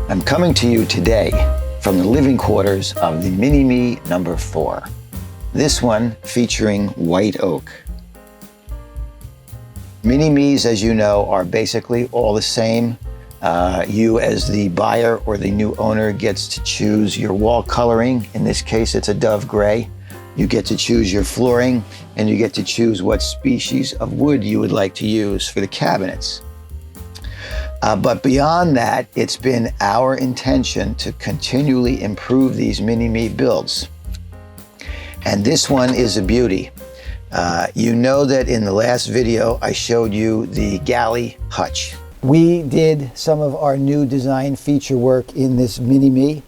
I'm coming to you today from the living quarters of the Mini-Me number 4. This one featuring white oak. Mini-Me's, as you know, are basically all the same. You as the buyer or the new owner gets to choose your wall coloring. In this case, it's a dove gray. You get to choose your flooring, and you get to choose what species of wood you would like to use for the cabinets. But beyond that, it's been our intention to continually improve these Mini-Me builds. And this one is a beauty. You know that in the last video, I showed you the galley hutch. We did some of our new design feature work in this Mini-Me,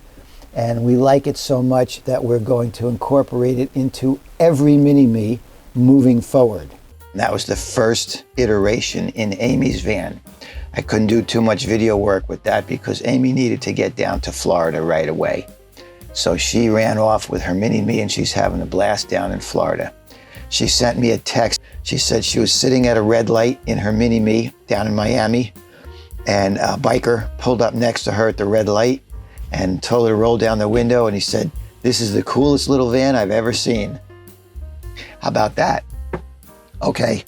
and we like it so much that we're going to incorporate it into every Mini-Me moving forward. That was the first iteration in Amy's van. I couldn't do too much video work with that because Amy needed to get down to Florida right away. So she ran off with her Mini-Me and she's having a blast down in Florida. She sent me a text. She said she was sitting at a red light in her Mini-Me down in Miami, and a biker pulled up next to her at the red light and told her to roll down the window, and he said, "This is the coolest little van I've ever seen." How about that? Okay,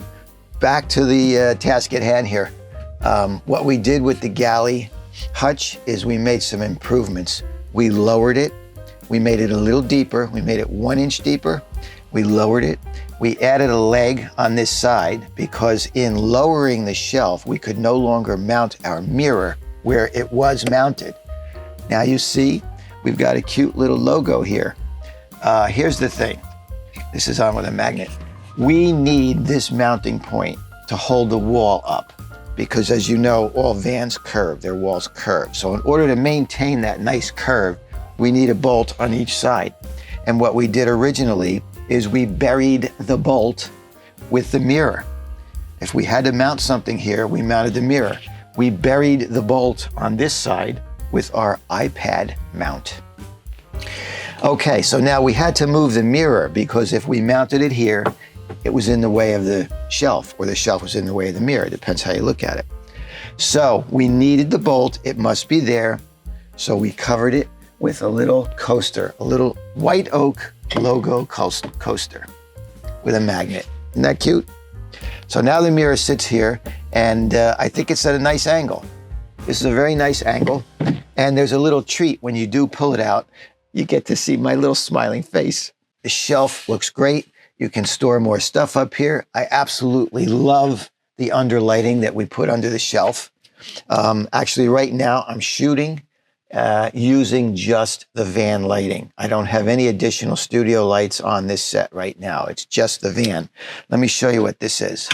back to the task at hand here. What we did with the galley hutch is we made some improvements. We lowered it. We made it a little deeper. We made it 1 inch deeper. We lowered it. We added a leg on this side because in lowering the shelf, we could no longer mount our mirror where it was mounted. Now you see, we've got a cute little logo here. Here's the thing. This is on with a magnet. We need this mounting point to hold the wall up because, as you know, all vans curve, their walls curve. So in order to maintain that nice curve, we need a bolt on each side. And what we did originally is we buried the bolt with the mirror. If we had to mount something here, we mounted the mirror. We buried the bolt on this side with our iPad mount. Okay, so now we had to move the mirror because if we mounted it here, it was in the way of the shelf, or the shelf was in the way of the mirror. It depends how you look at it. So we needed the bolt. It must be there. So we covered it with a little coaster, a little white oak logo coaster with a magnet. Isn't that cute? So now the mirror sits here, and I think it's at a nice angle. This is a very nice angle, and there's a little treat when you do pull it out. You get to see my little smiling face. The shelf looks great. You can store more stuff up here. I absolutely love the underlighting that we put under the shelf. Actually, right now I'm shooting using just the van lighting. I don't have any additional studio lights on this set right now. It's just the van. Let me show you what this is.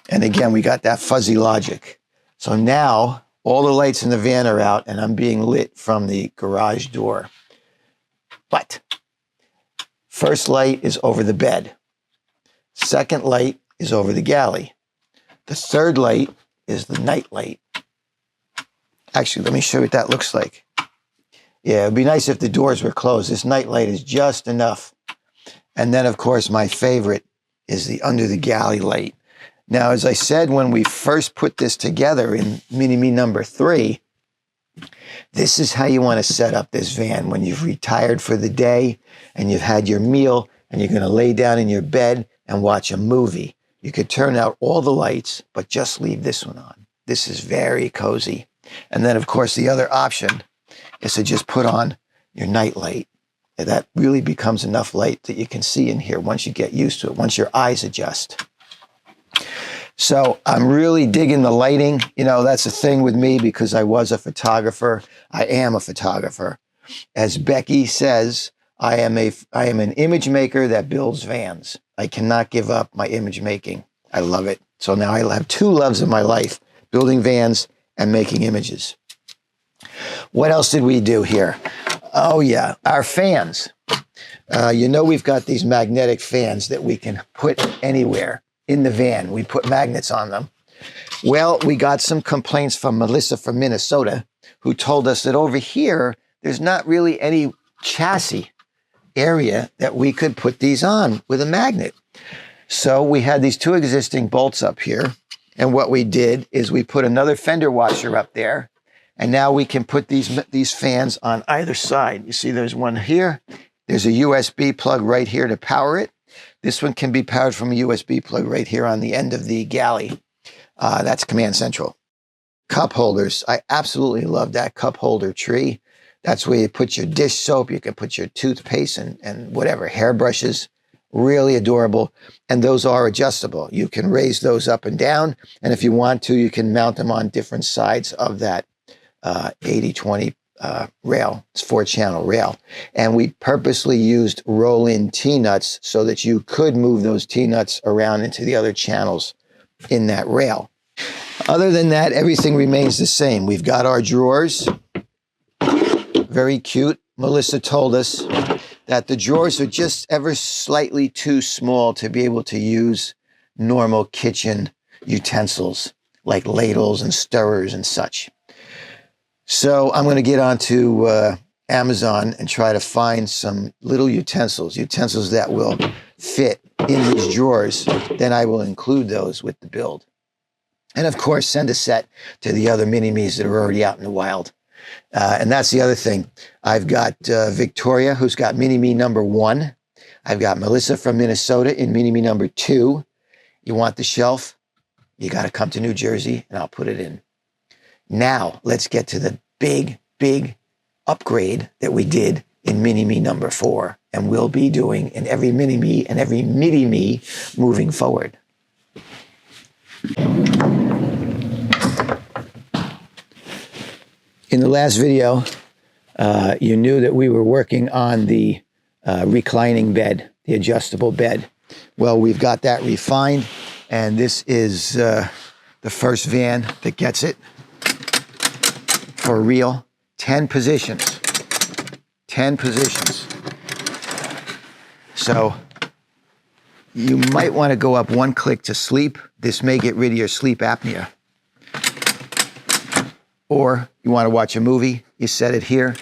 And again, we got that fuzzy logic. So now all the lights in the van are out and I'm being lit from the garage door. But first light is over the bed. Second light is over the galley. The third light is the night light. Actually, let me show you what that looks like. Yeah, it'd be nice if the doors were closed. This night light is just enough. And then, of course, my favorite is the under the galley light. Now, as I said, when we first put this together in Mini-Me number 3, this is how you want to set up this van when you've retired for the day and you've had your meal and you're going to lay down in your bed and watch a movie. You could turn out all the lights, but just leave this one on. This is very cozy. And then, of course, the other option is to just put on your night light. And that really becomes enough light that you can see in here once you get used to it, once your eyes adjust. So I'm really digging the lighting. You know, that's a thing with me because I was a photographer. I am a photographer. As Becky says, I am an image maker that builds vans. I cannot give up my image making. I love it. So now I have 2 loves in my life, building vans and making images. What else did we do here? Oh yeah, our fans. You know, we've got these magnetic fans that we can put anywhere in the van. We put magnets on them. Well, we got some complaints from Melissa from Minnesota, who told us that over here, there's not really any chassis area that we could put these on with a magnet. So we had these 2 existing bolts up here. And what we did is we put another fender washer up there. And now we can put these fans on either side. You see there's one here. There's a USB plug right here to power it. This one can be powered from a USB plug right here on the end of the galley. That's Command Central. Cup holders. I absolutely love that cup holder tree. That's where you put your dish soap. You can put your toothpaste and whatever, hairbrushes. Really adorable. And those are adjustable. You can raise those up and down. And if you want to, you can mount them on different sides of that 80/20 rail. It's 4-channel rail. And we purposely used roll-in T-nuts so that you could move those T-nuts around into the other channels in that rail. Other than that, everything remains the same. We've got our drawers. Very cute. Melissa told us that the drawers are just ever slightly too small to be able to use normal kitchen utensils like ladles and stirrers and such. So I'm going to get onto Amazon and try to find some little utensils that will fit in these drawers. Then I will include those with the build. And of course, send a set to the other mini-me's that are already out in the wild. And that's the other thing. I've got Victoria, who's got mini-me number 1. I've got Melissa from Minnesota in mini-me number 2. You want the shelf? You got to come to New Jersey, and I'll put it in. Now, let's get to the big, big upgrade that we did in mini-me number 4, and we'll be doing in every mini-me and every mini-me moving forward. In the last video, you knew that we were working on the reclining bed, the adjustable bed. Well, we've got that refined, and this is the first van that gets it for real. 10 positions. 10 positions. So you might want to go up 1 click to sleep. This may get rid of your sleep apnea. Or you want to watch a movie, you set it here.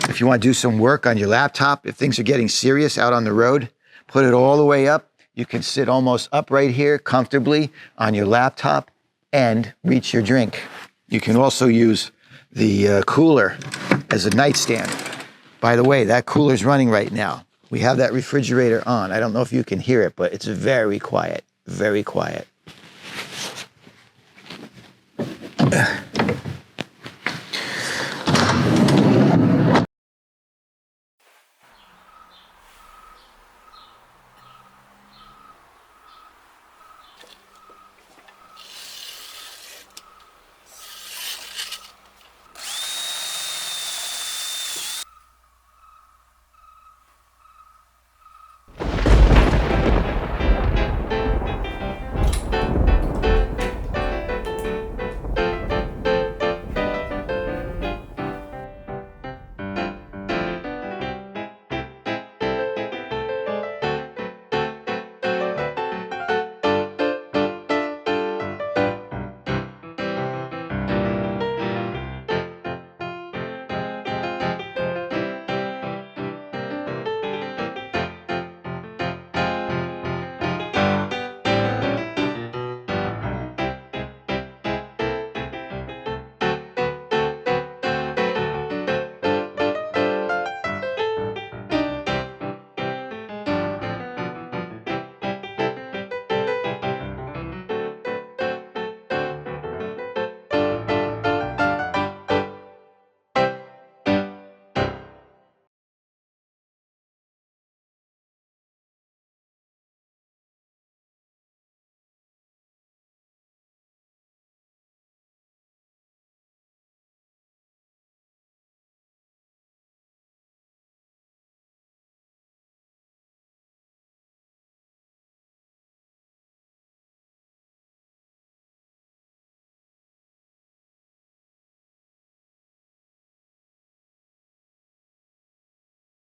If you want to do some work on your laptop, if things are getting serious out on the road, put it all the way up. You can sit almost upright here comfortably on your laptop and reach your drink. You can also use the cooler as a nightstand. By the way, that cooler's running right now. We have that refrigerator on. I don't know if you can hear it, but it's very quiet, very quiet.